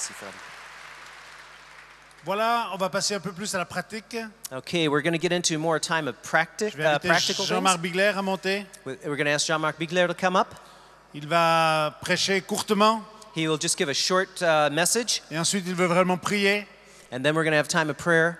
Merci, Fred. Voilà, on va passer un peu plus à la pratique. Okay, we're going to get into more time of Je vais inviter practical Jean-Marc things. Bigler à monter. We're going to ask Jean-Marc Bigler to come up. Il va prêcher courtement He will just give a short message, et ensuite il veut vraiment prier and then we're going to have time of prayer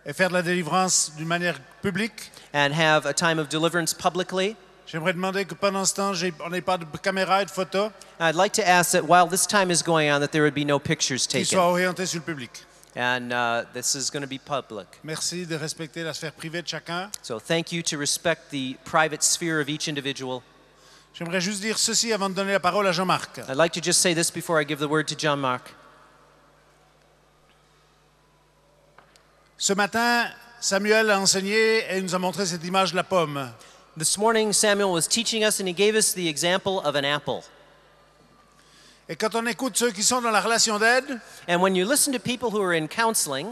et faire de la délivrance d'une manière publique. and have a time of deliverance publicly. J'aimerais demander que pendant ce temps, on n'ait pas de caméra et de photos I'd like to ask that while this time is going on, that there would be no pictures qui taken. soient orientés sur le public. And this is going to be public. Merci de respecter la sphère privée de chacun. So thank you to respect the private sphere of each individual. J'aimerais juste dire ceci avant de donner la parole à Jean-Marc. I'd like to just say this before I give the word to Jean-Marc. Ce matin, Samuel a enseigné et il nous a montré cette image de la pomme. This morning, Samuel was teaching us, and he gave us the example of an apple. Et quand on écoute ceux qui sont dans la relation d'aide, And when you listen to people who are in counseling,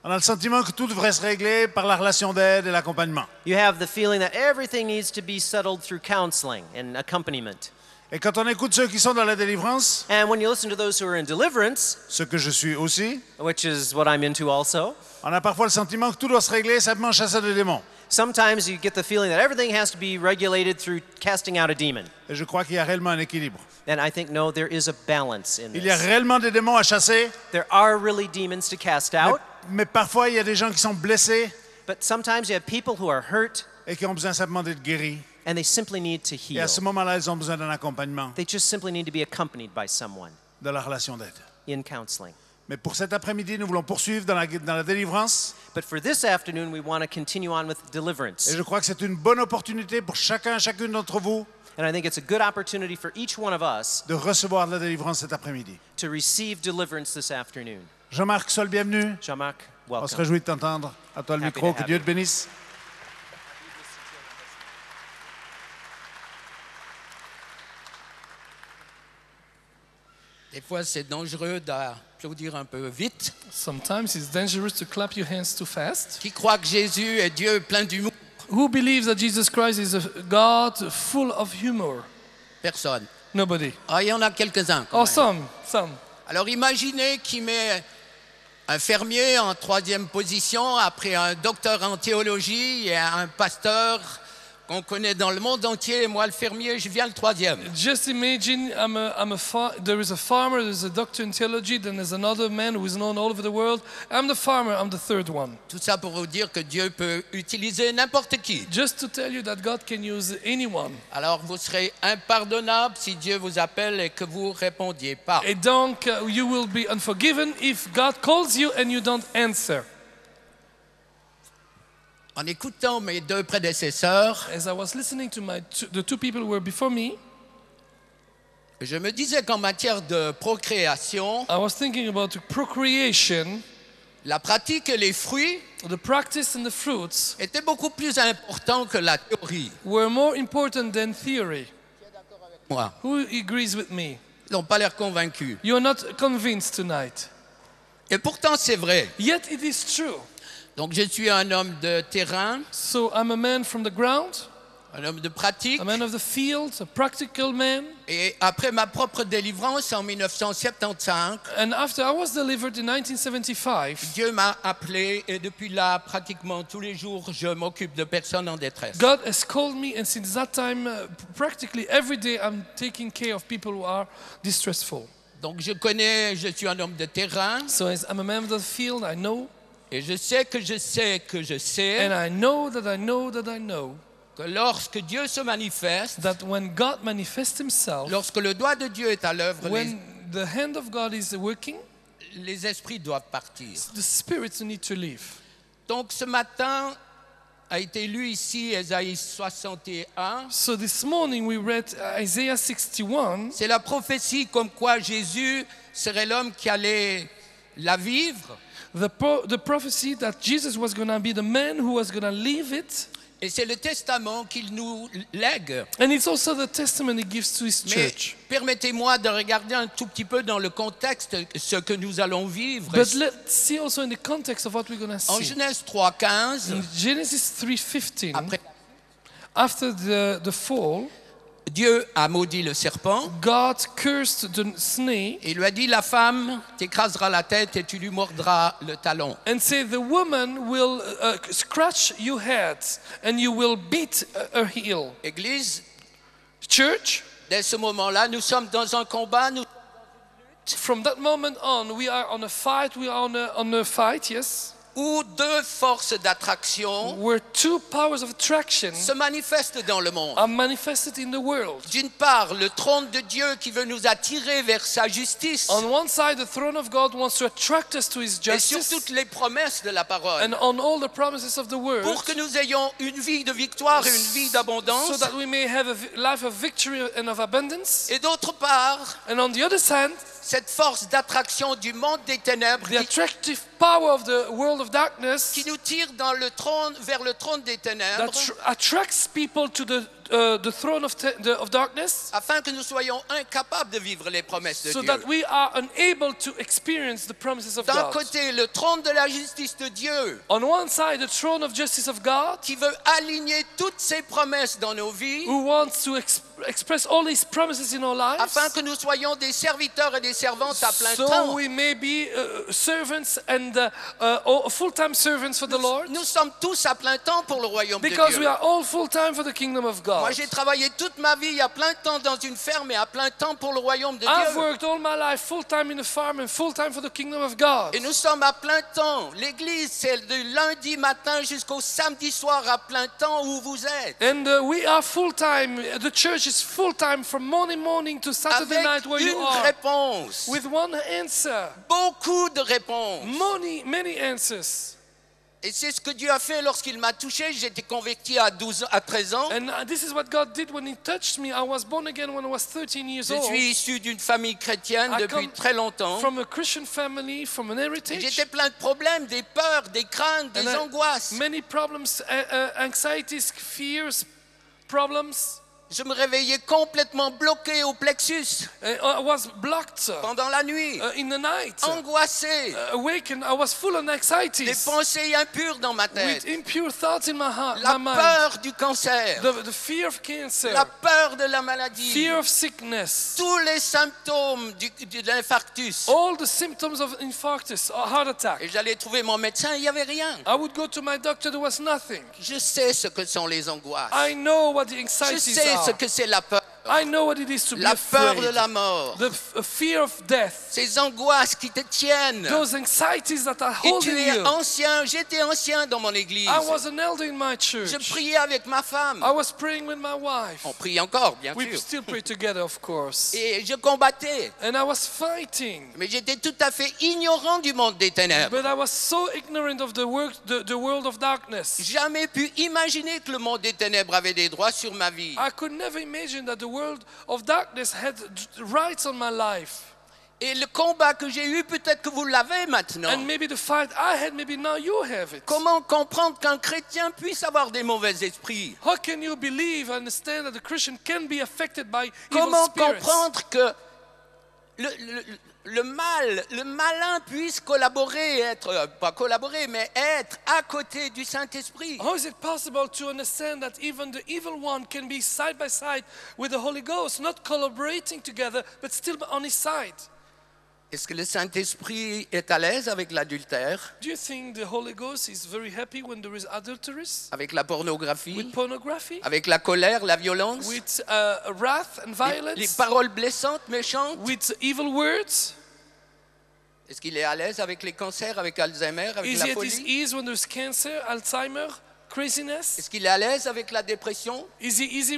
on a le sentiment que tout devrait se régler par la relation d'aide et l'accompagnement. you have the feeling that everything needs to be settled through counseling and accompaniment. Et quand on écoute ceux qui sont dans la délivrance, And when you listen to those who are in deliverance, ce que je suis aussi, which is what I'm into also, on a parfois le sentiment que tout doit se régler simplement en chassant des démons. sometimes you get the feeling that everything has to be regulated through casting out a demon. Et je crois qu'il y a réellement un équilibre. And I think, no, there is a balance in Il y a this. réellement des démons à chasser, There are really demons to cast out, mais parfois il y a des gens qui sont blessés but sometimes you have people who are hurt, et qui ont besoin simplement d'être guéris. and they simply need to Et à heal. ce moment-là, ils ont besoin d'un accompagnement They just simply need to be accompanied by someone de la relation d'aide. in counseling. Mais pour cet après-midi, nous voulons poursuivre dans la délivrance. But for this afternoon, we want to continue on with Et deliverance. je crois que c'est une bonne opportunité pour chacune d'entre vous And I think it's a good opportunity for each one of us de recevoir de la délivrance cet après-midi. to receive deliverance this afternoon. Jean-Marc, sois le bienvenu. Jean-Marc, On se welcome. réjouit de t'entendre. À toi le Happy micro. to Que have Dieu you. te bénisse. Des fois, c'est dangereux d'applaudir un peu vite. Sometimes it's dangerous to clap your hands too fast. Qui croit que Jésus est Dieu plein d'humour? Who believes that Jesus Christ is a God full of humor? Personne. Nobody. Ah, il y en a quelques-uns. quand Or même. some. Alors imaginez qu'il met un fermier en 3e position après un docteur en théologie et un pasteur qu'on connaît dans le monde entier. Et moi, le fermier, je viens le 3e. Just imagine there is a farmer, there's a doctor in theology, then there's another man who is known all over the world. I'm the farmer, I'm the third one. Tout ça pour vous dire que Dieu peut utiliser n'importe qui. Just to tell you that God can use anyone. Alors vous serez impardonnable si Dieu vous appelle et que vous répondiez pas. And donc, you will be unforgiven if God calls you and you don't answer. En écoutant mes deux prédécesseurs, As I was listening to the two people who were before me, je me disais qu'en matière de procréation, I was thinking about procreation, la pratique et les fruits the practice and the fruits étaient beaucoup plus importants que la théorie. were more important than theory. Moi, Who agrees with me? ils n'ont pas l'air convaincus. You're not convinced tonight. Et pourtant, c'est vrai. Yet it is true. Donc, je suis un homme de terrain, So I'm a man from the ground, un homme de pratique. a man of the field, a practical man. Et après ma propre délivrance en 1975, And after I was delivered in 1975, Dieu m'a appelé et depuis là, pratiquement tous les jours, je m'occupe de personnes en détresse. God has called me, and since that time, practically every day I'm taking care of people who are distressful. Donc, je suis un homme de terrain So as I'm a man of the field, I know, et je sais que je sais que je sais and I know that I know that I know que lorsque Dieu se manifeste, that when God manifests himself, lorsque le doigt de Dieu est à l'œuvre, when the hand of God is working, les esprits doivent partir. the spirits need to leave. Donc ce matin a été lu ici Ésaïe 61. So this morning we read Isaiah 61. C'est la prophétie comme quoi Jésus serait l'homme qui allait la vivre. The prophecy that Jesus was going to be the man who was going to live it. Et c'est le testament qu'il nous lègue. And it's also the testament he gives to his Mais church. permettez-moi de regarder un tout petit peu dans le contexte ce que nous allons vivre. But let's see also in the context of what we're going to En see. Genèse 3:15, In Genesis 3:15, après after the fall, Dieu a maudit le serpent God cursed the snake et lui a dit, la femme t'écrasera la tête et tu lui mordras le talon. and said, the woman will scratch your head and you will beat her heel. Église, Church, dès ce moment-là, nous sommes dans un combat, from that moment on, we are on a fight, yes, où deux forces d'attraction where two powers of attraction se manifestent dans le monde. are manifested in the world. D'une part, le trône de Dieu qui veut nous attirer vers sa justice On one side, the throne of God wants to attract us to His et sur justice toutes les promesses de la parole, and on all the promises of the word, pour que nous ayons une vie de victoire et une vie so d'abondance. that we may have a life of victory and of abundance. Et d'autre part, And on the other side, cette force d'attraction du monde des ténèbres the attractive power of the world of darkness qui nous tire vers le trône des ténèbres, that attracts people to the throne of darkness, afin que nous soyons incapables de vivre les promesses de so Dieu. that we are unable to experience the promises of D'un God. côté, le trône de la justice de Dieu, On one side, the throne of justice of God, qui veut aligner toutes ses promesses dans nos vies, who wants to express all His promises in our lives, afin que nous soyons des serviteurs et des servantes à plein so temps. we may be servants and full-time servants for the Lord, Nous sommes tous à plein temps pour le royaume de because Dieu. we are all full-time for the kingdom of Moi, God. j'ai travaillé toute ma vie à plein temps dans une ferme et à plein temps pour le royaume de I've Dieu. worked all my life full-time in a farm and full-time for the kingdom of God. Et nous sommes à plein temps. L'église, c'est du lundi matin jusqu'au samedi soir à plein temps où vous êtes. And we are full-time. The church is full-time from morning to Saturday Avec night where you une are. réponse. With one answer. Beaucoup de réponses. Many answers. Et c'est ce que Dieu a fait lorsqu'il m'a touché. J'étais converti à 13 ans. And this is what God did when He touched me. I was born again when I was 13 years Je old. suis issu d'une famille chrétienne I depuis come très longtemps. From a Christian family, from an Et heritage. j'étais plein de problèmes, des peurs, des craintes, des And angoisses. many problems, anxieties, fears, problems. Je me réveillais complètement bloqué au plexus I was blocked pendant la nuit, in the night. angoissé, Awakened, I was full of des anxieties. pensées impures dans ma tête, With impure thoughts in my heart, la my mind. peur du cancer, The fear of cancer, la peur de la maladie, fear of sickness, tous les symptômes de l'infarctus. all the symptoms of infarctus or heart attack. Et j'allais trouver mon médecin, il n'y avait rien. I would go to my doctor, there was nothing. Je sais ce que sont les angoisses. I know what the Je anxieties sais ce are. que c'est la peur. I know what it is to be La peur afraid. de la mort. The fear of death. Ces angoisses qui te tiennent. Those anxieties that are Et holding tu es you. ancien, j'étais ancien dans mon église. I was an elder in my church. Je priais avec ma femme. I was praying with my wife. On prie encore, bien We sûr. still pray together, of course. Et je combattais. And I was fighting. Mais j'étais tout à fait ignorant du monde des ténèbres. But I was so ignorant of the world of darkness. Jamais pu imaginer que le monde des ténèbres avait des droits sur ma vie. I could never imagine that the world of darkness had rights on my life. Et le combat que j'ai eu, peut-être que vous l'avez maintenant. And maybe the fight I had, maybe now you have it. Comment comprendre qu'un chrétien puisse avoir des mauvais esprits? How can you believe, understand that a Christian can be affected by evil Comment spirits? comprendre que le malin puisse collaborer, pas collaborer, mais être à côté du Saint-Esprit? How is it possible to understand that even the evil one can be side by side with the Holy Ghost, not collaborating together, but still on his side? Est-ce que le Saint-Esprit est à l'aise avec l'adultère, Do you think the Holy Ghost is very happy when there is adulteries? avec la pornographie, With pornography? avec la colère, la violence, With wrath and les violence? paroles blessantes, méchantes? With evil words? Est-ce qu'il est à l'aise avec les cancers, avec Alzheimer, avec Is la he at his folie? ease when there's cancer, Alzheimer, craziness? Est-ce qu'il est à l'aise avec la dépression? Is he easy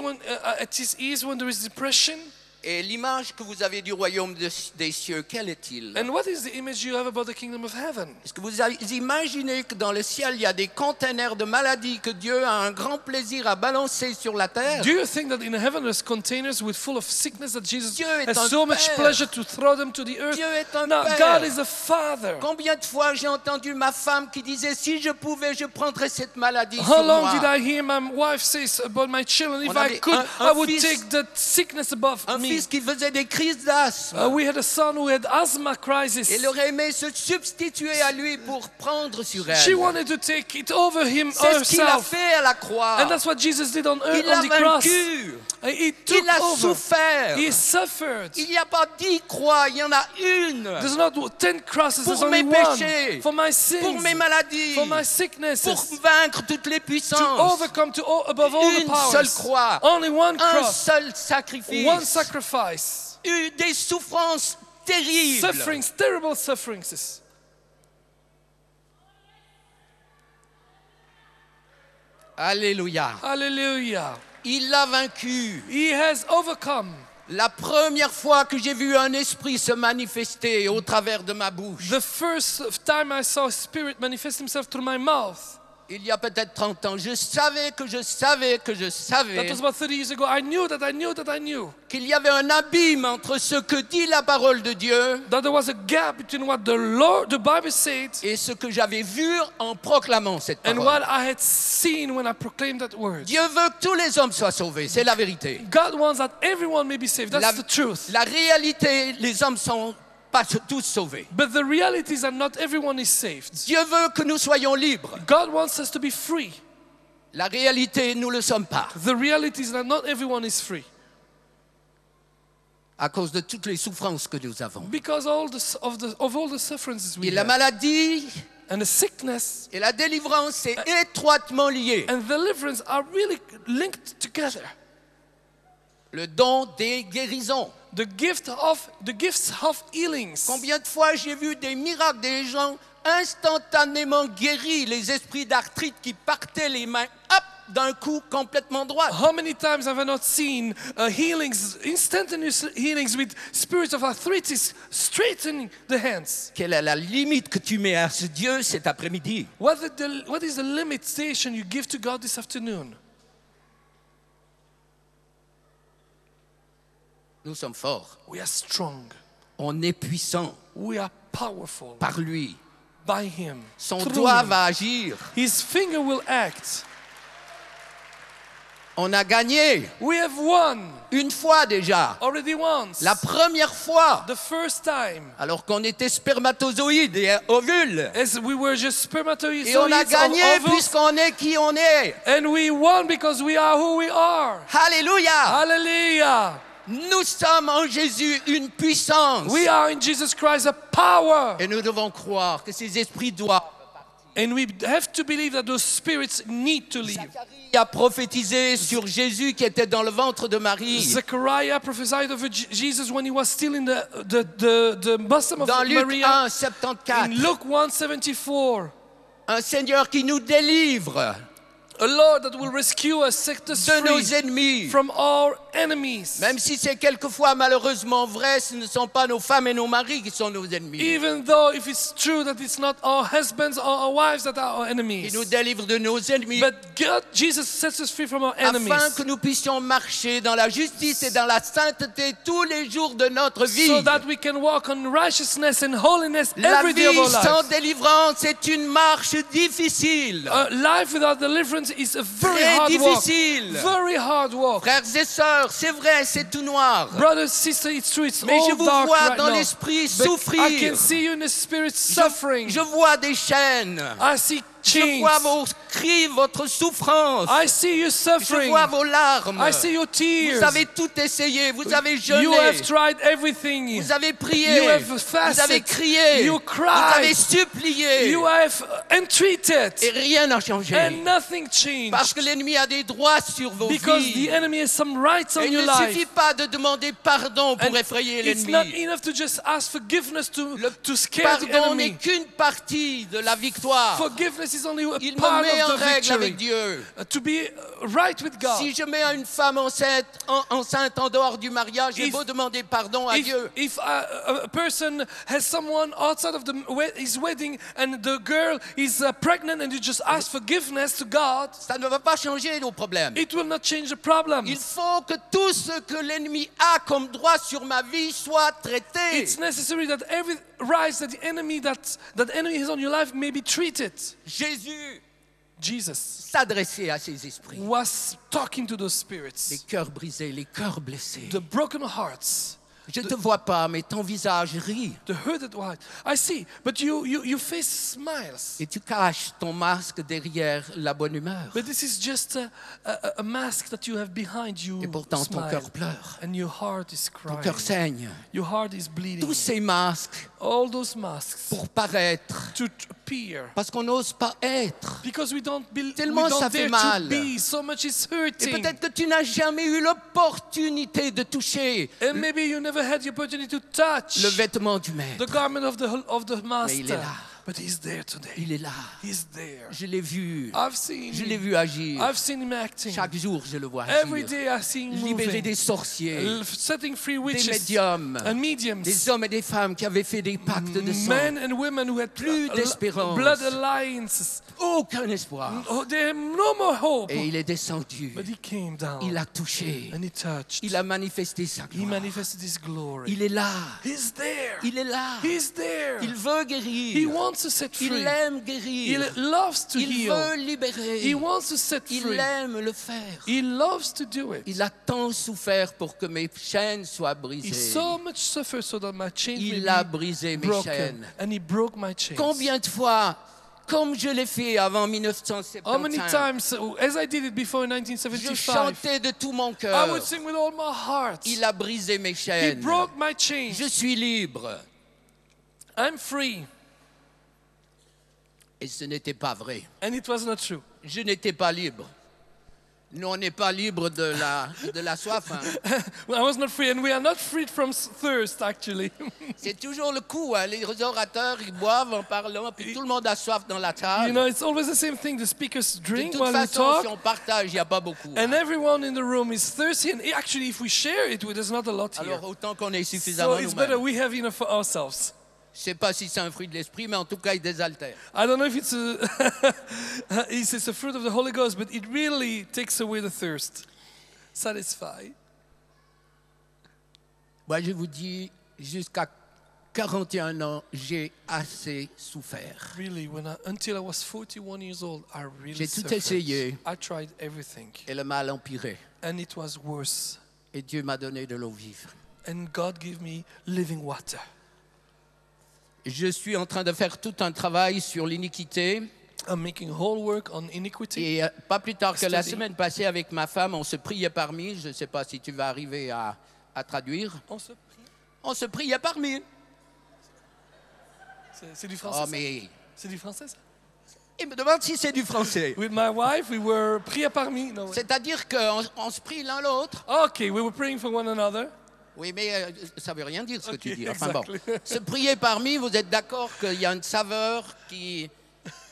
at his ease when there is depression? Et l'image que vous avez du royaume des cieux, quel est-il? And what is the image you have about the kingdom of heaven? Est-ce que vous imaginez que dans le ciel, il y a des containers de maladies que Dieu a un grand plaisir à balancer sur la terre? Do you think that in heaven there's containers with full of sickness that Jesus Dieu est has un so much père. pleasure to throw them to the earth? Dieu est un No, père. God is a father. Combien de fois j'ai entendu ma femme qui disait, si je pouvais, je prendrais cette maladie How sur long moi. did I hear my wife say about my children? If On I avait could, un I would fils. take that sickness above Un me. fils qui faisait des crises d'asthme. We had a son who had asthma crisis. Elle aurait aimé se substituer à lui pour prendre sur She elle. wanted to take it over him C'est ce qu'il a herself. fait à la croix. And that's what Jesus did on Il a the cross. vaincu. He took Il a over. souffert. He suffered. Il n'y a pas 10 croix, il y en a une. There's not 10 crosses, Pour there's only mes one. péchés, For my sins, pour mes maladies, for my sicknesses, pour vaincre toutes les to puissances. overcome, above all the Une powers. seule croix. Only one Un cross, seul sacrifice. one sacrifice. Des souffrances terribles. Sufferings, terrible sufferings. Alléluia. Hallelujah. Il l'a vaincu. He has overcome. La première fois que j'ai vu un esprit se manifester au travers de ma bouche, The first time I saw a spirit manifest himself through my mouth, il y a peut-être 30 ans, je savais que je savais que je that savais was about 30 years ago. I knew qu'il y avait un abîme entre ce que dit la parole de Dieu that there was a gap between what the Bible said, et ce que j'avais vu en proclamant cette and parole. what I had seen when I proclaimed that word. Dieu veut que tous les hommes soient sauvés, c'est la vérité. God wants that everyone may be saved. That's the truth. La réalité, les hommes sont pas tous sauvés. But the reality is that not everyone is saved. Dieu veut que nous soyons libres. God wants us to be free. La réalité, nous ne le sommes pas. The reality is that not everyone is free À cause de toutes les souffrances que nous avons. because of all the sufferings we Et la have. maladie And the sickness et la délivrance, c'est étroitement lié. and deliverance are really linked together. Le don des guérisons. The gifts of healings. Combien de fois j'ai vu des miracles, des gens instantanément guéris, les esprits d'arthrite qui partaient les mains, hop, d'un coup complètement droit. How many times have I not seen healings, instantaneous healings with spirits of arthritis straightening the hands? Quelle est la limite que tu mets à ce Dieu cet après-midi? What is the limitation you give to God this afternoon? Nous sommes forts. We are strong. On est puissant We are powerful par lui. by Him. Son through doigt him. va agir. His finger will act. On a gagné We have won une fois déjà. already once. La première fois, The first time. alors qu'on était spermatozoïdes et ovules. As we were just spermatozoids Et on a gagné of ovules, puisqu'on est qui on est. and we won because we are who we are. Alléluia. Hallelujah. Nous sommes en Jésus une puissance. We are in Jesus Christ a power. Et nous devons croire que ces esprits doivent. And we have to believe that those spirits need to leave. Zacharie a prophétisé sur Jésus qui était dans le ventre de Marie. Zechariah prophesied over Jesus when he was still in the bosom of Dans Luc Maria. 1, 74. In Luke 1:74. Un Seigneur qui nous délivre A Lord that will rescue us, set us de nos free ennemis. from our enemies. Même si c'est quelquefois malheureusement vrai, ce ne sont pas nos femmes et nos maris qui sont nos ennemis. Even though if it's true that it's not our husbands or our wives that are our Il enemies. nous délivre de nos ennemis But God, Jesus sets us free from our enemies. afin que nous puissions marcher dans la justice et dans la sainteté tous les jours de notre vie. So that we can walk on righteousness and holiness La every day of vie our sans life. délivrance est une marche difficile. Life without deliverance is a very Très hard walk. difficile. Very hard walk. Frères et sœurs, c'est vrai, c'est tout noir. Brothers, sisters, it's true, it's Mais je all vous dark vois right dans now. l'esprit But I souffrir. can see you in the spirit suffering. Je vois des chaînes. I see Je chains. vois vos cris, votre souffrance. I see you Je suffering. vois vos larmes. I see your tears. Vous avez tout essayé. Vous avez jeûné. You have tried everything. Vous avez prié. You have Vous fasted. avez crié. You Vous cried. avez supplié. You have entreated. Et rien n'a changé. And nothing changed. Parce que l'ennemi a des droits sur vos Because the vies. enemy has some rights Et on il your ne life. suffit pas de demander pardon pour And effrayer it's not l'ennemi. enough to just ask forgiveness to scare the Pardon n'est enemy. qu'une partie de la victoire. Forgiveness is only a Il me part met en of the règle avec victory. Dieu. To be right with God. Si je mets une femme enceinte en dehors du mariage, j'ai If- beau demander pardon à Dieu. If a person has someone outside of his wedding and the girl is pregnant and you just ask forgiveness to God, Ça ne va pas changer nos problèmes. it will not change the problem. Il faut que tout ce que l'ennemi a comme droit sur ma vie soit traité. It's necessary that every rights that the enemy has on your life may be treated. Jésus Jesus s'adressait à ces esprits. was talking to those Les spirits, cœurs brisés, les cœurs blessés. the broken hearts, Je ne te vois pas, mais ton visage rit. the hurted heart. I see, but your face smiles. Et tu caches ton masque derrière la bonne humeur. But this is just a mask that you have behind you. Et pourtant, ton smile. cœur pleure. And your heart is Ton crying. cœur saigne. Your heart is bleeding. Tous ces masques All those masks pour paraître. to appear. Parce qu'on n'ose pas être. Because we don't Tellement ça dare fait to mal. be. So much is Et hurting. peut-être que tu n'as jamais eu l'opportunité de toucher And maybe you never had the opportunity to touch le vêtement du maître. the garment of the master. il est là. But he's there today. Il est là. He's there. Je l'ai vu. I've seen Je l'ai him. vu agir. I've seen him acting. Chaque jour, je le vois Every agir. day I see him Libérer moving. des sorciers, Setting free des witches médiums, and mediums. des hommes et des femmes qui avaient fait des pactes de sang. Men and women who had Plus d'espérance. blood alliances. Aucun espoir. Oh, they have no more hope. Et il est descendu. But he came down Il a touché. and he touched. Il a manifesté sa He gloire. manifested his glory. Il est là. He's there. Il est là. He's there. Il veut He guérir. wants to set Il free. aime He guérir. loves to Il heal. veut libérer. He wants to set Il free. aime le faire. He loves to do it. Il a tant souffert pour que mes chaînes soient He brisées. so much suffered so that my chains may Il a be brisé mes broken. chaînes. And he broke my chains. Combien de fois, comme je l'ai fait avant How many 1975, times, as I did it before in je 1975, chantais de tout mon I cœur. would sing with all my heart. Il a brisé mes He chaînes. broke my chains. Je suis libre. I'm free. Et ce n'était pas vrai. And it was not true. Je n'étais pas libre. Nous, on n'est pas libre de la soif. Hein. Well, I was not free, and we are not freed from thirst, actually. C'est toujours le coup. Hein. Les orateurs, ils boivent en parlant, puis tout le monde a soif dans la table. You know, it's always the same thing. The speakers De drink toute while we façon, talk, si on partage, il n'y a pas beaucoup. and Hein. everyone in the room is thirsty. And actually, if we share it, there's not a lot here. Alors, autant qu'on ait So suffisamment it's better nous-mêmes. we have enough for ourselves. Je ne sais pas si c'est un fruit de l'esprit, mais en tout cas, il désaltère. I don't know if it's it's a fruit of the Holy Ghost, but it really takes away the thirst. Satisfy. Moi, je vous dis, jusqu'à 41 ans, j'ai assez souffert. Really, until I was 41 years old, I really J'ai tout suffered. essayé. I tried everything, Et le mal empirait. and it was worse. Et Dieu m'a donné de l'eau vive. And God gave me living water. Je suis en train de faire tout un travail sur l'iniquité. I'm making whole work on iniquity. Et pas plus tard que la Study. semaine passée avec ma femme, on se priait parmi. Je ne sais pas si tu vas arriver à traduire. On se prie. On se priait parmi. C'est du français. Oh, ça? mais C'est du français, ça? il me demande si c'est du français. With my wife, we were priés parmi. No, C'est-à-dire qu'on se prie l'un l'autre. okay, we were praying for one another. Oui, mais ça veut rien dire ce que Ok, tu dis. Enfin bon, exactly. se prier parmi, vous êtes d'accord qu'il y a une saveur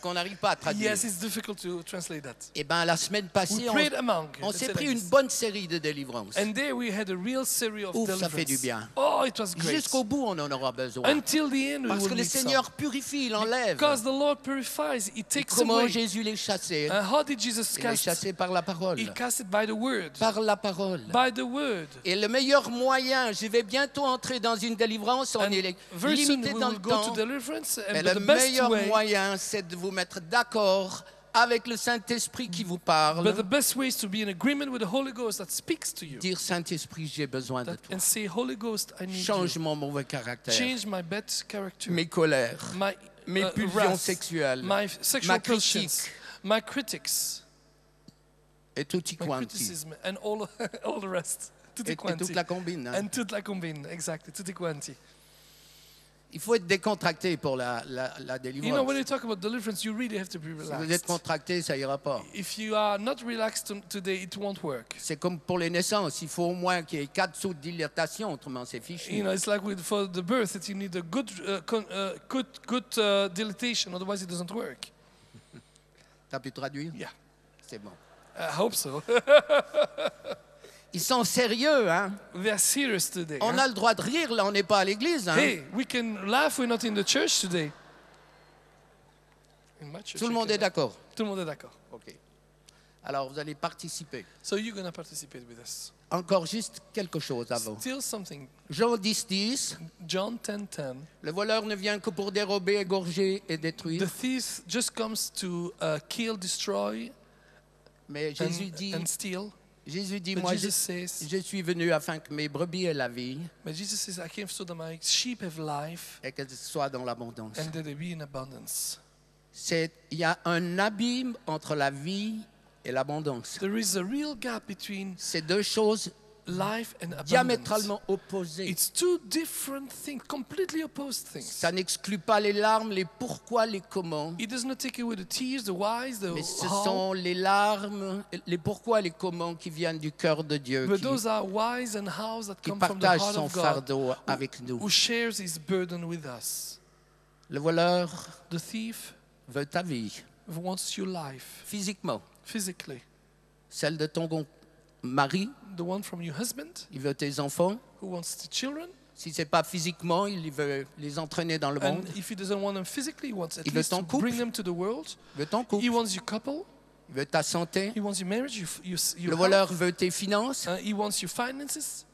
qu'on n'arrive pas à traduire. Yes, it's difficult to translate that. Et bien, la semaine We passée, prayed among. on let's s'est say pris like une this. bonne série de délivrances. And there we had a real series of Ouf, ça deliverance. fait du bien. Oh, it was great. Jusqu'au bout, on en aura besoin. Until the end, we Parce will que le need some. Seigneur purifie, il enlève. Because the Lord purifies, He takes Comment away. Jésus les chassait? And how did Jesus Il les cast? chassait par la parole. He cast it by the word. Par la parole. By the word. Et le meilleur moyen, je vais bientôt entrer dans une délivrance, on And est very soon limité we dans will le go to temps. deliverance. Mais And le the best meilleur way, moyen, c'est de vous mettre d'accord avec le Saint-Esprit qui vous parle. but the best way is to be in agreement with the Holy Ghost that speaks to you. Dire Saint-Esprit, j'ai besoin de toi. And say, Holy Ghost, I need Change you. mon mauvais caractère, Change my bad character. mes colères, my mes pulsions wrath, sexuelles, my sexual ma pulsions, critique my critics, et tutti my quanti. criticism, and all, all the rest. Tutti Et quanti. toute la combine. Hein. And toute la combine, exactly. Tutti quanti. Il faut être décontracté pour la You know, délivrance. when you talk about deliverance, you really have to be Si vous êtes relaxed. contracté, ça ira pas. If you are not relaxed today, it won't work. C'est comme pour les naissances, il faut au moins qu'il y ait 4 sauts de dilatation, autrement c'est fichu. You know, it's like for the birth that you need a good, dilatation, otherwise it doesn't work. T'as pu traduire? Yeah, C'est bon. I hope so. Ils sont sérieux, hein? They are serious today. On huh? a le droit de rire, là, on n'est pas à l'église, hein? Hey, we can laugh. We're not in the church today. In my church, Tout le we monde can est laugh. d'accord? Tout le monde est d'accord. OK. Alors vous allez participer. So you're going to participate with us. Encore juste quelque chose avant. Still something. Jean 10:10, John 10:10. le voleur ne vient que pour dérober, égorger et The détruire. thief just comes to kill, destroy, Mais Jésus dit, and steal. But moi, Jesus says, je suis venu afin que mes brebis aient la vie but Jesus says, I came so that my sheep have life et qu'elles soient dans l'abondance. and that they be in abundance. Il y a un abîme entre la vie et l'abondance. There is a real gap between C'est deux choses life and abundance. diamétralement opposées. It's two different things, completely opposed things. Ça n'exclut pas les larmes, les pourquoi, les comment. It does not take away the tears, the whys, the Mais ce how. sont les larmes, les pourquoi, les comment qui viennent du cœur de Dieu, But qui those are whys and hows that qui come from the partage heart son of God, fardeau avec nous. who shares his burden with us. Le voleur The thief veut ta vie, wants your life physiquement. physically. Celle de ton mari, The one from your husband il veut tes enfants. who wants the children. Si ce n'est pas physiquement, il veut les entraîner dans le And monde. if he doesn't want them physically, he wants at Il veut least to ton couple. bring them to the world. Il veut ton He couple, wants your couple. il veut ta santé. He wants your marriage, your Le health. voleur veut tes finances. He wants your finances.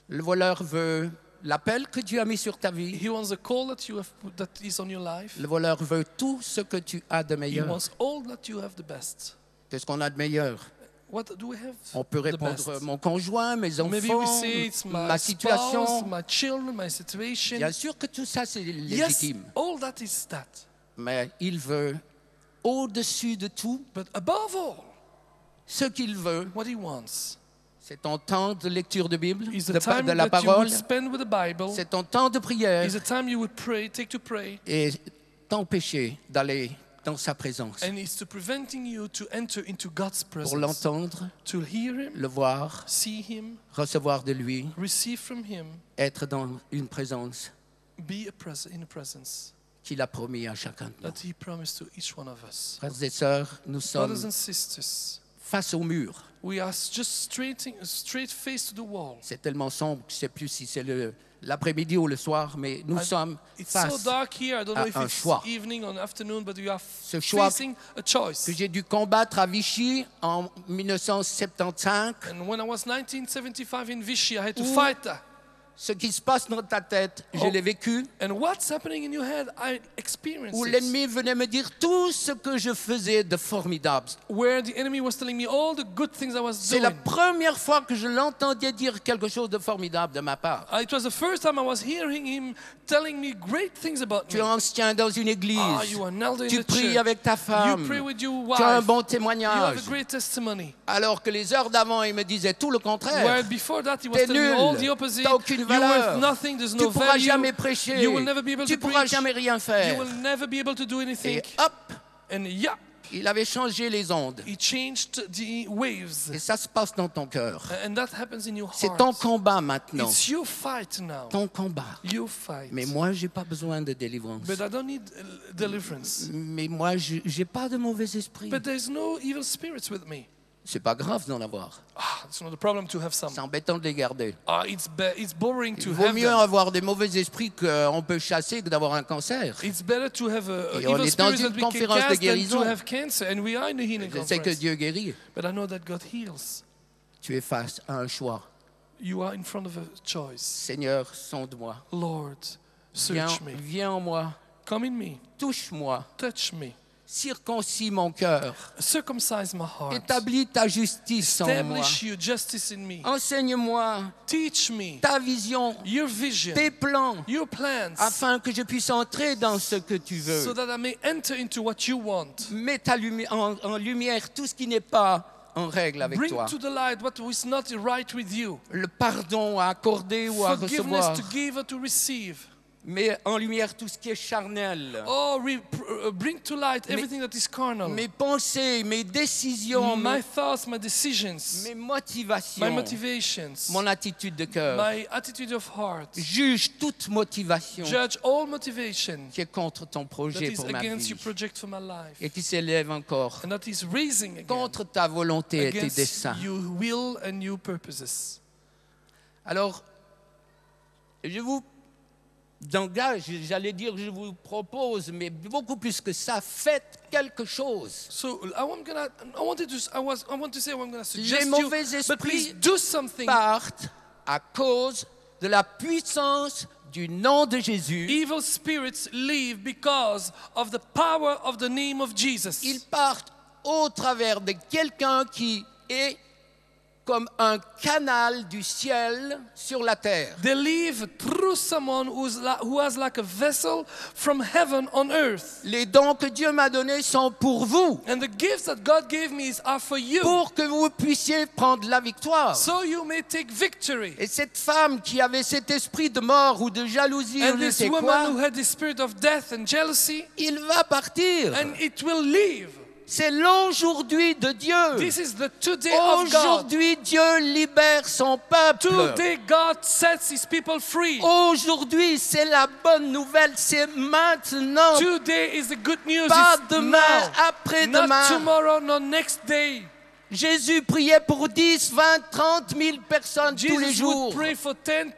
Le voleur veut l'appel que Dieu a mis sur ta vie. He wants the call that you have that is on your life. Le voleur veut tout ce que tu as de He meilleur. wants all that you have the best. Qu'est-ce qu'on a de meilleur? What do we have? On peut The répondre best. mon conjoint, mes Maybe we enfants, say it's ma my situation. spouse, my children, my situation. Bien sûr que tout ça, c'est Yes, légitime. all that is that. Mais il veut, au-dessus de tout, But above all, ce qu'il veut, what he wants c'est ton temps de lecture de Bible, is the de time la that you parole, would spend with the Bible, c'est ton temps de prière is the time you would pray, take to pray, et t'empêcher d'aller dans sa présence and it's to preventing you to enter into God's pour presence, l'entendre, to hear Him, le voir, see Him, recevoir de lui, receive from Him, être dans une présence be in a presence qu'il a promis à chacun de nous. that He promised to each one of us. Frères et sœurs, nous sommes Brothers and sisters, face au mur. we are just straight face to the wall. C'est tellement sombre que je ne sais plus si c'est l'après-midi ou le soir, mais nous sommes It's so face dark here. I don't know à if un it's choix. evening or afternoon, but you are Ce choix facing a choice. que j'ai dû combattre à Vichy en 1975. And when I was 1975 in Vichy, I had to Ouh. fight that. Ce qui se passe dans ta tête, je Oh. l'ai vécu, And what's happening in your head, I experienced où it. l'ennemi venait me dire tout ce que je faisais de formidable. Where the enemy was telling me all the good things I was C'est doing. la première fois que je l'entendais dire quelque chose de formidable de ma part. It was the first time I was hearing him telling me great things about Tu me. es ancien dans une église, You are an elder in tu the pries church. avec ta femme, You pray with your tu as un wife. bon You have témoignage. a great testimony. Alors que les heures d'avant, il me disait tout le Where contraire. before that he was T'es telling me all the nul, opposite. t'as aucune You're valeur, worth nothing, there's tu no pourras value. jamais prêcher, You will never be able tu to pourras preach. jamais rien You faire. will never be able to do anything. Et hop, And yeah, il avait changé les ondes. he changed the waves. Et ça se passe dans ton cœur. And that happens in your C'est heart. ton combat maintenant, It's your fight now. ton combat. Your fight. Mais moi, j'ai pas besoin de délivrance. But I don't need deliverance. Mais moi, j'ai pas de mauvais esprit. But there's no evil spirits with me. C'est pas grave d'en avoir. It's not a problem to have some. C'est embêtant de les garder. It's boring Il to vaut have mieux them. avoir des mauvais esprits qu'on peut chasser que d'avoir un cancer. It's better to have a Et on evil est dans spirits une that we can conférence de cast than guérison. to have cancer. And we are in the healing Je sais que conference. Dieu guérit. But I know that God heals. Tu es face à un choix. You are in front of a choice. Seigneur, sonde-moi. Lord, Viens, search me. viens en moi. Come in me. Touche-moi. Touch me. Circoncis mon cœur. Circumcise my heart. Établis ta justice en moi. Establish your justice in me. Enseigne-moi Teach me ta vision, your vision, tes plans, your plans, afin que je puisse entrer dans ce que tu so veux. that I may enter into what you want. Mets en lumière tout ce qui n'est pas en règle avec Bring toi. to the light what is not right with you. Le pardon à accorder ou à Forgiveness recevoir. to give or to receive. Mets en lumière tout ce qui est charnel. Oh, bring to light everything that is carnal. Mes pensées, mes décisions, My thoughts, my decisions, mes my motivations, motivations, mon attitude de cœur. my attitude of heart. Juge toute motivation Judge all motivation qui est contre ton that projet is pour ma against vie your project for my life. et qui s'élève encore And that is raising again contre ta volonté et tes against desseins. your will and your purposes. Alors, je vous d'engage, j'allais dire je vous propose, mais beaucoup plus que ça, faites quelque chose. So I want to say what I'm going to suggest Les to you, mauvais but please esprits do something. partent à cause de la puissance du nom de Jésus. Evil spirits leave because of the power of the name of Jesus. Ils partent au travers de quelqu'un qui est comme un canal du ciel sur la terre. They leave through someone who has like a vessel from heaven on earth. Les dons que Dieu m'a donnés sont pour vous, And the gifts that God gave me are for you, pour que vous puissiez prendre la victoire. so you may take victory. Et cette femme qui avait cet esprit de mort ou de jalousie ou And je ne this sais woman quoi, who had the spirit of death and jealousy, il va partir. and it will leave. C'est l'aujourd'hui de Dieu. This is the today of God. Aujourd'hui, Dieu libère son peuple. Today God sets his people free. Aujourd'hui, c'est la bonne nouvelle. C'est maintenant. Today is the good news. Pas It's demain, now. Not après-demain. tomorrow, not next day. Jésus priait pour 10, 20, 30 000 personnes tous les Jesus jours. would pray for 10,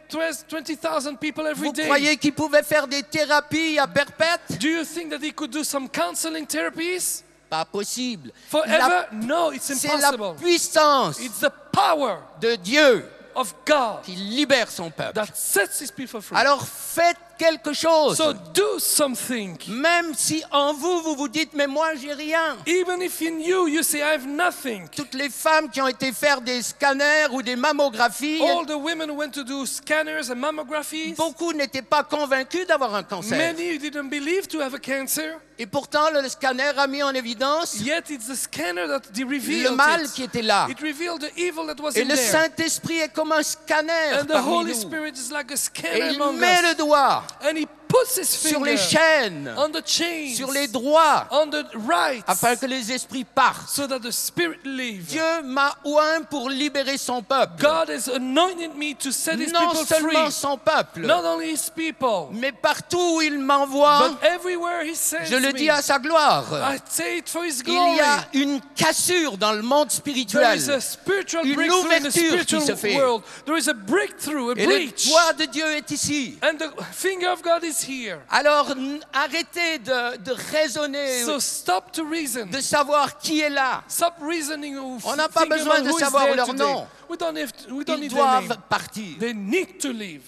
20,000 people every Vous day. croyez qu'il pouvait faire des thérapies à perpète? Do you think that he could do some counseling therapies? Pas possible. Forever? No, it's C'est la impossible. puissance It's the power de Dieu of God qui libère son peuple. that sets his people free. Alors faites quelque chose. So do something. Même si en vous, vous vous dites, mais moi, j'ai rien. Even if in you say, I have nothing. Toutes les femmes qui ont été faire des scanners ou des mammographies, All the women who went to do scanners and mammographies, beaucoup n'étaient pas convaincus d'avoir un cancer. many didn't believe to have a cancer. Et pourtant, le scanner a mis en évidence Yet it's the scanner that revealed le mal it. qui était là. It revealed the evil that was Et in le there. Saint-Esprit est comme un scanner And the parmi Holy nous. Spirit is like a Et scanner il among met us. le doigt And he puts his sur finger les chaînes, on the chains, sur les droits, on the rights, afin que les esprits partent. so that the spirit leave. Dieu m'a oint pour libérer son peuple. God has anointed me to set his Non people seulement free. son peuple, Not only his people, mais partout où il m'envoie, but everywhere he sends je le me. dis à sa gloire. I say it for his Il glory. y a une cassure dans le monde There spirituel. is a spiritual Une breakthrough in the ouverture qui se spiritual fait. world. There is a breakthrough, a Et le breach. doigt de Dieu est ici. And the finger of God is here. Alors arrêtez de raisonner, So stop to reason. de savoir qui est là. Stop reasoning. On n'a pas besoin de savoir leur nom. We don't Ils need their doivent name. partir. They need to leave.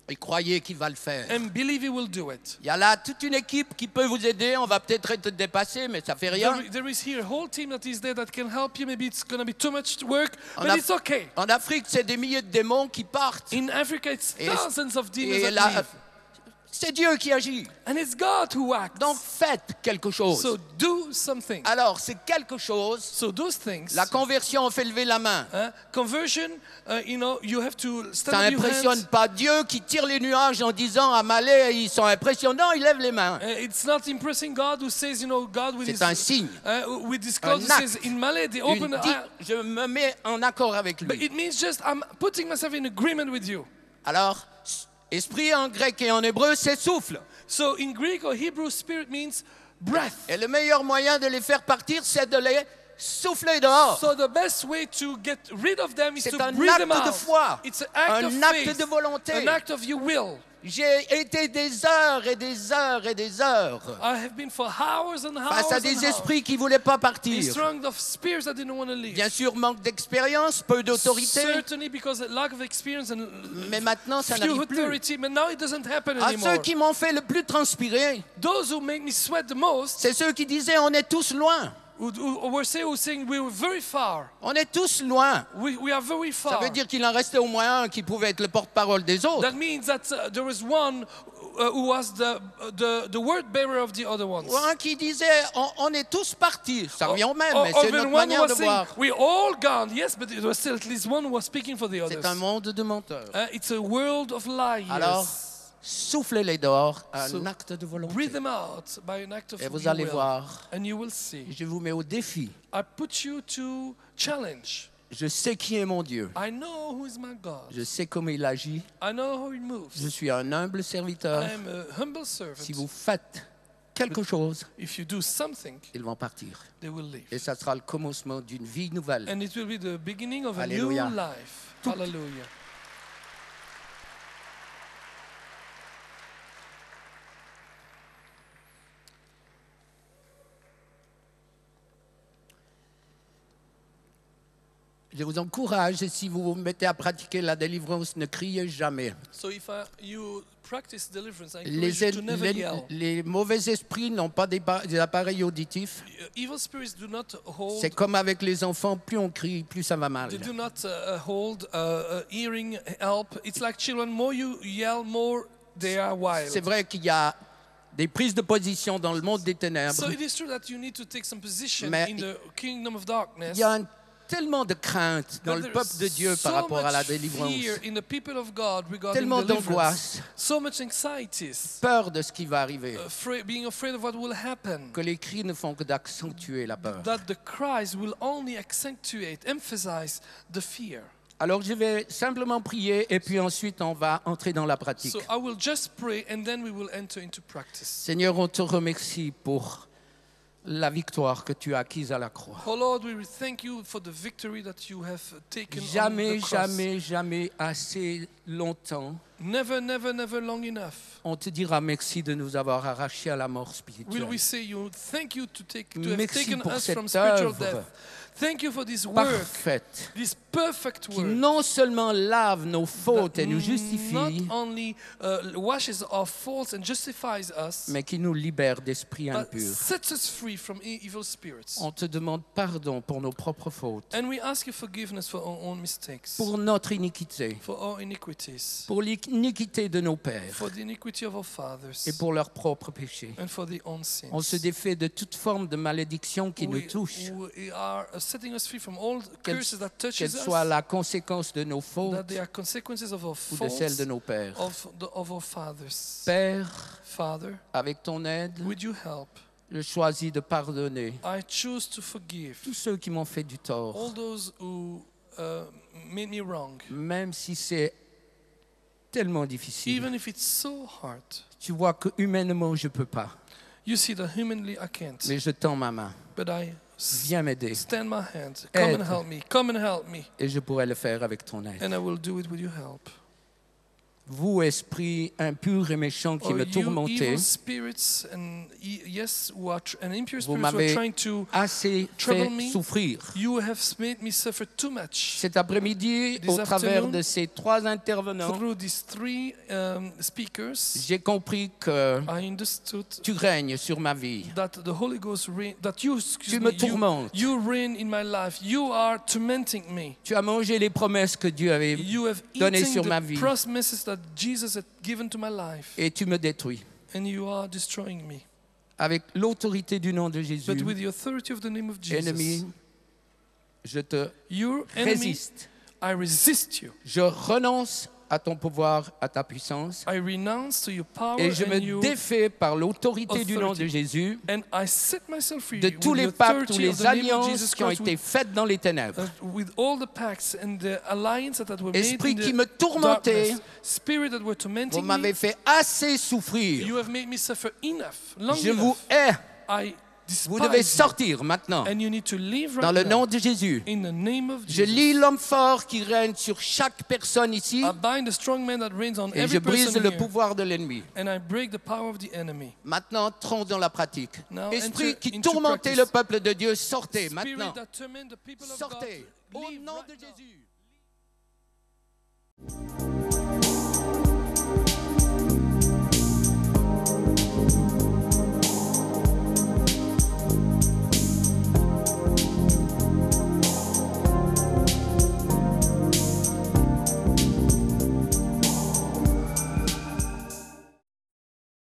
Et croyez qu'il va le faire. And believe he will do it. Il y a là toute une équipe qui peut vous aider. On va peut-être être dépassé, mais ça fait rien. There is here a whole team that is there that can help you. Maybe it's going to be too much work, En but Af- it's okay. En Afrique, c'est des milliers de démons qui partent. In Africa, it's Et- thousands of demons Et that là, leave. c'est Dieu qui agit. And it's God who acts. Donc faites quelque chose. So do something. Alors, c'est quelque chose. So those things. La conversion, on fait lever la main. Conversion, you have to stand Ça up your n'impressionne hands. pas Dieu qui tire les nuages en disant à Malais, ils sont impressionnants, il lève les mains. It's not impressing God who says, God with C'est un signe. with his clothes, Un he says, in Malay, they Une open the je me mets en accord avec But lui. it means just I'm putting myself in agreement with you. Alors, esprit en grec et en hébreu, c'est souffle. So in Greek or Hebrew, spirit means breath. Et le meilleur moyen de les faire partir, c'est de les souffler dehors. So the best way to get rid of them is C'est to un breathe them acte de out. foi, It's an act of un acte faith, de volonté. an act of your will. J'ai été des heures et des heures et des heures I have been for hours and hours face à and des hours. esprits qui ne voulaient pas Be partir. strong of spirits that didn't want to leave. Bien sûr, manque d'expérience, peu d'autorité, Certainly because of lack of experience and mais maintenant ça few n'arrive plus. authority, but now it doesn't happen À anymore. ceux qui m'ont fait le plus transpirer, Those who make me sweat the most, c'est ceux qui disaient on est tous loin. who were saying we were very far. On est tous loin. We are very Ça far. veut dire qu'il en restait au moins un qui pouvait être le porte-parole des autres. That means that there was one who was the word bearer of the other ones. Ou un qui disait on est tous partis. Ça revient au même, mais Or c'est even notre one manière was de saying, voir. we all gone, yes, but it was still at least one who was speaking for the others. C'est un monde de menteurs. It's a world of liars. Alors, soufflez-les dehors, un So, acte de volonté. breathe them out by an act of Et vous your allez will, voir. and you will see. Je vous mets au défi. I put you to challenge. Je sais qui est mon Dieu. I know who is my God. Je sais comment il agit. I know how he moves. Je suis un humble serviteur. I am a humble servant. Si vous faites quelque chose, If you do something, ils vont partir. they will leave. Et ça sera le commencement d'une vie nouvelle. And it will be the beginning of a Alléluia. new life. Hallelujah. Je vous encourage, si vous vous mettez à pratiquer la délivrance, ne criez jamais. So if you practice deliverance, I encourage you to never yell. Les mauvais esprits n'ont pas des appareils auditifs. Evil spirits do not hold. C'est comme avec les enfants, plus on crie, plus ça va mal. They do not hold hearing help. It's like children. More you yell, more they are wild. C'est vrai qu'il y a des prises de position dans le monde des ténèbres. So it is true that you need to take some position Mais in the kingdom of darkness. Il y a tellement de crainte dans But le there peuple de is Dieu par so rapport à la much délivrance. fear in the people of God regarding Tellement deliverance. d'angoisse, So much anxieties. peur de ce qui va arriver, Being afraid of what will happen. que les cris ne font que d'accentuer la peur. That the cries will only accentuate, emphasize the fear. Alors je vais simplement prier et puis ensuite on va entrer dans la pratique. So I will just pray and then we will enter into practice. Seigneur, on te remercie pour la victoire que tu as acquise à la croix. Oh Lord, we thank you for the victory that you have taken Jamais, on the cross. jamais, jamais assez longtemps, Never, never, never long enough on te dira merci de nous avoir arrachés à la mort will spirituelle. we say you thank you to have Merci taken pour us cette from spiritual œuvre death. Thank you for this work, parfaite this perfect qui work. non seulement lave nos fautes that et nous not justifie, only washes our faults and justifies us, mais qui nous libère d'esprits but impurs. sets us free from evil spirits. On te demande pardon pour nos propres fautes, And we ask you forgiveness for our own mistakes, pour notre iniquité, for our iniquities, pour l'iniquité de nos pères for the iniquity of our fathers, et pour leurs propres péchés. and for the own sins. On se défait de toute forme de malédiction qui nous touche, We are setting us free from all qu'elle curses that touches qu'elle soit us, la conséquence de nos that fautes they are consequences of our ou de celles faults, de nos pères. of our fathers. Père, Father, avec ton aide, would you help? je choisis de pardonner I choose to forgive tous ceux qui m'ont fait du tort, all those who made me wrong, même si c'est tellement difficile. even if it's so hard. Tu vois que humainement je peux pas, You see that humanly I can't, mais je tends ma main. but I Viens m'aider stand my hand. Come and Aide. help me. Come and help me. et je pourrai le faire avec ton aide. And I will do it with your help. Vous, esprits impurs et méchants qui Or me you tourmentez, evil spirits and yes, who are and impure vous spirits who are m'avez trying to assez trouble fait me. souffrir. You have made me suffer too much. Cet après-midi, This au travers afternoon, de ces trois intervenants, Through these three speakers, j'ai compris que I understood tu règnes sur ma vie. that the Holy Ghost reign, that you, excuse Tu me, me tourmentes. you reign in my life. You are tormenting me. Tu as mangé les promesses que Dieu avait You have données eaten sur ma the vie promises that Jesus had given to my life, et tu me détruis. and you are destroying me. Avec l'autorité du nom de Jésus, But with the authority of the name of Jesus, ennemi, je te your enemy, résiste. I resist you. Je renonce à ton pouvoir, à ta puissance, I renounce to your power et je and me your défais par l'autorité du nom de authority. Jésus and I set myself free de with tous the les pactes ou authority of les the name of alliances Jesus qui ont Christ, été faites dans les ténèbres. with all the pacts and the alliances that were made Esprit in qui the me tourmentait, darkness, spirit that were vous tormenting m'avez me, fait assez souffrir. you have made me suffer enough, long Je vous enough. hais. I Vous devez despise you, sortir maintenant and you need to leave right dans le now. nom de Jésus. In the name of Je Jesus. lis l'homme fort qui règne sur chaque personne ici I bind the strong man that reigns on et every je brise person le here, pouvoir de l'ennemi. and I break the power of the enemy. Maintenant, entrons dans la pratique. Now Esprit enter qui into tourmentait practice. le peuple de Dieu, sortez Spirit maintenant. that torment the people of Sortez God, au leave nom right de now. Jésus.